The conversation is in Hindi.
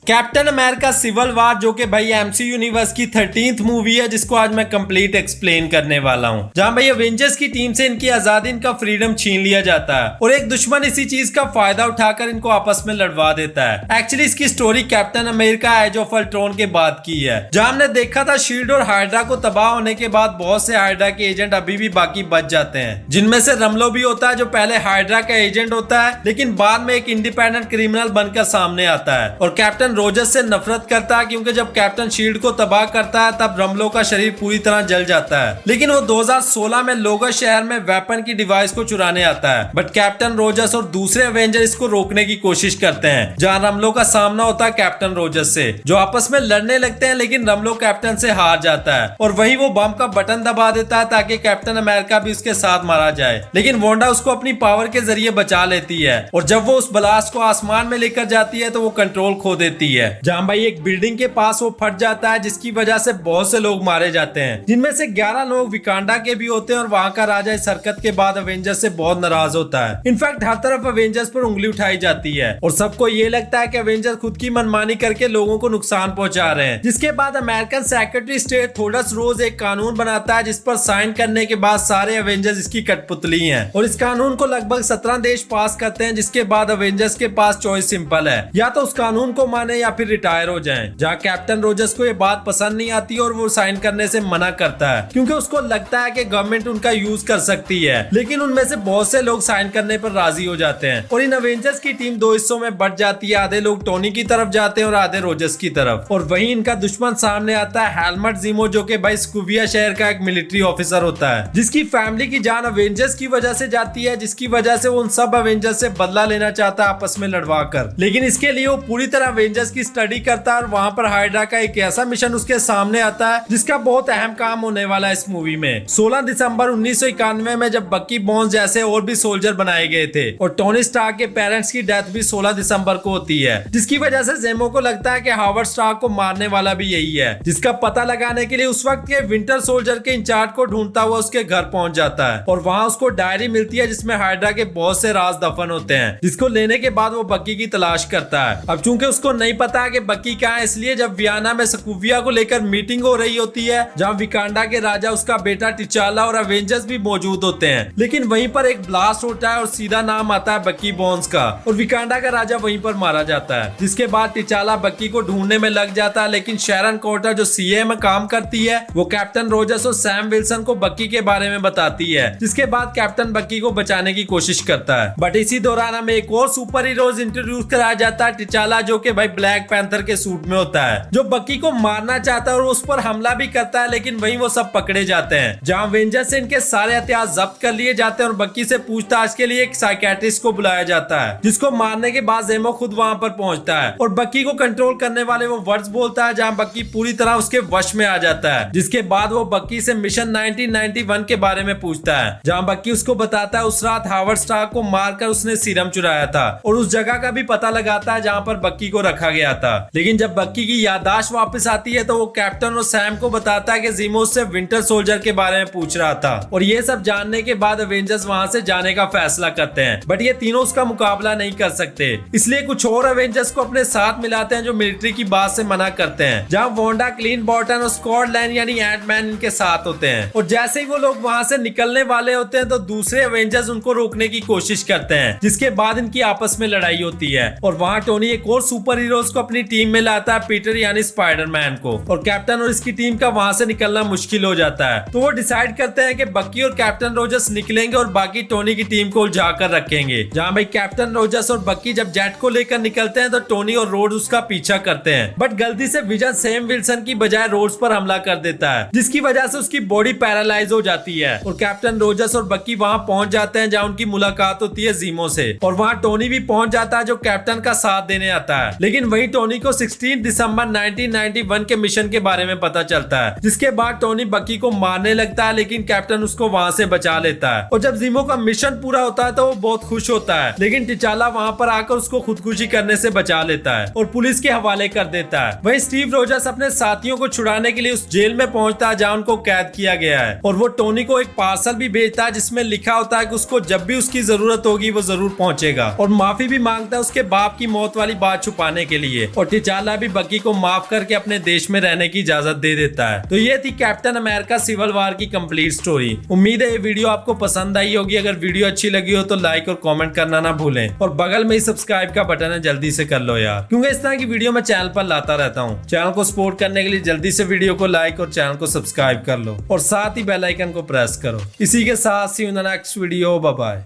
कैप्टन अमेरिका सिविल वार जो कि भाई एमसी यूनिवर्स की 13th मूवी है, जिसको आज मैं कंप्लीट एक्सप्लेन करने वाला हूं। जहां भाई एवेंजर्स की टीम से इनकी आजादी, इनका फ्रीडम छीन लिया जाता है और एक दुश्मन इसी चीज का फायदा उठाकर इनको आपस में लड़वा देता है। एक्चुअली इसकी story Captain America age of Ultron के बाद की है, जहां हमने देखा था शील्ड और हाइड्रा को तबाह होने के बाद बहुत से हाइड्रा के एजेंट अभी भी बाकी बच जाते हैं, जिनमें से रमलो भी होता है जो पहले हाइड्रा का एजेंट होता है लेकिन बाद में एक इंडिपेंडेंट क्रिमिनल बनकर सामने आता है और कैप्टन रोजर्स से नफरत करता है, क्योंकि जब कैप्टन शील्ड को तबाह करता है तब रमलो का शरीर पूरी तरह जल जाता है। लेकिन वो 2016 में लोगस शहर में वेपन की डिवाइस को चुराने आता है, बट कैप्टन रोजर्स और दूसरे एवेंजर इसको रोकने की कोशिश करते हैं, जहां रमलो का सामना होता है कैप्टन रोजर्स से, जो आपस में लड़ने लगते हैं लेकिन रमलो कैप्टन से हार जाता है और वही वो बम का बटन दबा देता है ताकि कैप्टन अमेरिका भी उसके साथ मारा जाए। लेकिन वोंडा उसको अपनी पावर के जरिए बचा लेती है और जब वो उस ब्लास्ट को आसमान में लेकर जाती है तो वो कंट्रोल खो देती है, जहां भाई एक बिल्डिंग के पास वो फट जाता है, जिसकी वजह से बहुत से लोग मारे जाते हैं, जिनमें से 11 लोग विकांडा के भी होते हैं और वहां का राजा इस हरकत के बाद अवेंजर्स से बहुत नाराज होता है। इनफैक्ट हर तरफ अवेंजर्स पर उंगली उठाई जाती है और सबको ये लगता है कि अवेंजर्स खुद की मनमानी करके लोगों को नुकसान पहुंचा रहे हैं, जिसके बाद अमेरिकन सेक्रेटरी स्टेट थोडस रोज एक कानून बनाता है जिस पर साइन करने के बाद सारे अवेंजर्स इसकी कठपुतली हैं और इस कानून को लगभग 17 देश पास करते हैं, जिसके बाद अवेंजर्स के पास चॉइस सिंपल है, या तो उस कानून को माने या फिर रिटायर हो जाएं। जहां कैप्टन रोजर्स को ये बात पसंद नहीं आती और वो साइन करने से मना करता है, क्योंकि उसको लगता है कि गवर्नमेंट उनका यूज कर सकती है, लेकिन उनमें से बहुत से लोग साइन करने पर राजी हो जाते हैं और इन अवेंजर्स की टीम दो हिस्सों में बट जाती है। आधे लोग टोनी की तरफ जाते हैं और आधे रोजर्स की तरफ, और वहीं इनका दुश्मन सामने आता है हेलमट ज़ीमो, जो कि भाई स्कूविया शहर का एक मिलिट्री ऑफिसर होता है, जिसकी फैमिली की जान अवेंजर्स की वजह से जाती है, जिसकी वजह से वो उन सब अवेंजर्स से बदला लेना चाहता है आपस में लड़वा कर। लेकिन इसके लिए वो पूरी तरह अवेंजर्स की स्टडी करता है और वहां पर हाइड्रा का एक ऐसा मिशन उसके सामने आता है जिसका बहुत अहम काम होने वाला है इस मूवी में। 16 दिसंबर 1991 में जब बक्की बॉन्स जैसे और भी सोल्जर बनाए गए थे और टोनी स्टार्क के पेरेंट्स की डेथ भी 16 दिसंबर को होती है, जिसकी वजह से ज़ेमो को लगता है कि हावर्ड स्टार्क को मारने वाला भी यही है, जिसका पता लगाने के लिए उस वक्त के विंटर सोल्जर के इंचार्ज को ढूंढता हुआ उसके घर पहुंच जाता है और वहां उसको डायरी मिलती है जिसमें हाइड्रा के बहुत से राज दफन होते हैं, जिसको लेने के बाद वो बक्की की तलाश करता है। अब चूंकि उसको नहीं पता कि बक्की कहाँ है, इसलिए जब वियना में स्कूविया को लेकर मीटिंग हो रही होती है जहां विकांडा के राजा, उसका बेटा टिचाला और अवेंजर्स भी मौजूद होते हैं, लेकिन वहीं पर एक ब्लास्ट होता है और सीधा नाम आता है बक्की बॉन्स का और विकांडा का राजा वहीं पर मारा जाता है, जिसके बाद टिचाला बक्की को ढूंढने में लग जाता है। लेकिन शैरन कोर्टर जो सीए में काम करती है वो कैप्टन रोजर्स और सैम विल्सन को बक्की के बारे में बताती है, जिसके बाद कैप्टन बक्की को बचाने की कोशिश करता है। बट इसी दौरान हमें एक और सुपर हीरोज इंट्रोड्यूस कराया जाता है, टिचाला, जो कि भाई ब्लैक पैंथर के सूट में होता है, जो बक्की को मारना चाहता है और उस पर हमला भी करता है, लेकिन वहीं वो सब पकड़े जाते हैं, जहां अवेंजर्स से इनके सारे हथियार जब्त कर लिए जाते हैं और बक्की से पूछताछ के लिए एक साइकियाट्रिस्ट को बुलाया जाता है, जिसको मारने के बाद ज़ेमो खुद वहां पर पहुंचता है और बक्की को कंट्रोल करने वाले वो वर्ड्स बोलता है, जहां बक्की पूरी तरह उसके वश में आ जाता है। जिसके बाद वो बक्की से मिशन 1991 के बारे में पूछता है, जहां बक्की उसको बताता है उस रात हावर्ड स्टार्क को मारकर उसने सीरम चुराया था और उस जगह का भी पता लगाता है जहां पर बक्की को रखा गया था। लेकिन जब बक्की की याददाश्त वापस आती है तो वो कैप्टन और सैम को बताता है कि ज़ीमो उससे विंटर सोल्जर के बारे में पूछ रहा था और ये सब जानने के बाद अवेंजर्स वहां से जाने का फैसला करते हैं, बट ये तीनों उसका मुकाबला नहीं कर सकते, इसलिए कुछ और अवेंजर्स को अपने साथ मिलाते हैं जो मिलिट्री की बात से मना करते हैं, जहां वोंडा, क्लीन बॉटन और स्कॉट लैंड यानी एंटमैन इनके साथ होते हैं। और जैसे ही वो लोग वहां से निकलने वाले होते हैं तो दूसरे अवेंजर्स उनको रोकने की कोशिश करते हैं, जिसके बाद इनकी आपस में लड़ाई होती है और वहां टोनी एक और सुपर हीरोज को अपनी टीम में लाता है, पीटर यानी स्पाइडरमैन को, और कैप्टन और इसकी टीम का वहां से निकलना मुश्किल हो जाता है। तो वो डिसाइड करते हैं कि बक्की और कैप्टन रोजर्स निकलेंगे और बाकी टोनी की टीम को उलझा कर रखेंगे। जहां भाई कैप्टन रोजर्स और बक्की जब जेट को लेकर निकलते हैं तो टोनी और रोड्स उसका पीछा करते हैं, बट गलती से विजन सैम विल्सन की बजाय रोड्स पर हमला कर देता है, जिसकी वजह से उसकी बॉडी पैरालाइज हो जाती है और कैप्टन रोजर्स और बक्की वहां पहुंच जाते हैं, जहां उनकी मुलाकात होती है ज़ीमो से और वहां टोनी भी पहुंच जाता है जो कैप्टन का साथ देने आता है। लेकिन वही टोनी को 16 दिसंबर 1991 के मिशन के बारे में पता चलता है, जिसके बाद टोनी बक्की को मारने लगता है, लेकिन कैप्टन उसको वहां से बचा लेता है और जब ज़ीमो का मिशन पूरा होता है तो वो बहुत खुश होता है, लेकिन टिचाला वहां पर आकर उसको खुदकुशी करने से बचा लेता है और पुलिस के हवाले कर देता है। वहीं स्टीव रोजर्स अपने साथियों को छुड़ाने के लिए उस जेल में पहुंचता है जहां उनको कैद किया गया है और वो टोनी को एक पार्सल भी भेजता है जिसमें लिखा होता है कि उसको जब भी उसकी जरूरत होगी वो जरूर पहुंचेगा और माफी भी मांगता है उसके बाप की मौत वाली बात छुपाने के लिए, और टिचाला भी बकी को माफ करके अपने देश में रहने की इजाजत दे देता है। तो ये थी कैप्टन अमेरिका सिविल वॉर की कंप्लीट स्टोरी। उम्मीद है ये वीडियो आपको पसंद आई होगी। अगर वीडियो अच्छी लगी हो तो लाइक और कमेंट करना ना भूलें, और बगल में ही सब्सक्राइब का बटन है, जल्दी से कर लो यार, क्योंकि इस तरह की वीडियो मैं चैनल पर लाता रहता हूँ। चैनल को सपोर्ट करने के लिए जल्दी से वीडियो को लाइक और चैनल को सब्सक्राइब कर लो, और साथ ही बेल आइकन को प्रेस करो। इसी के साथ see you in the next video. Bye bye.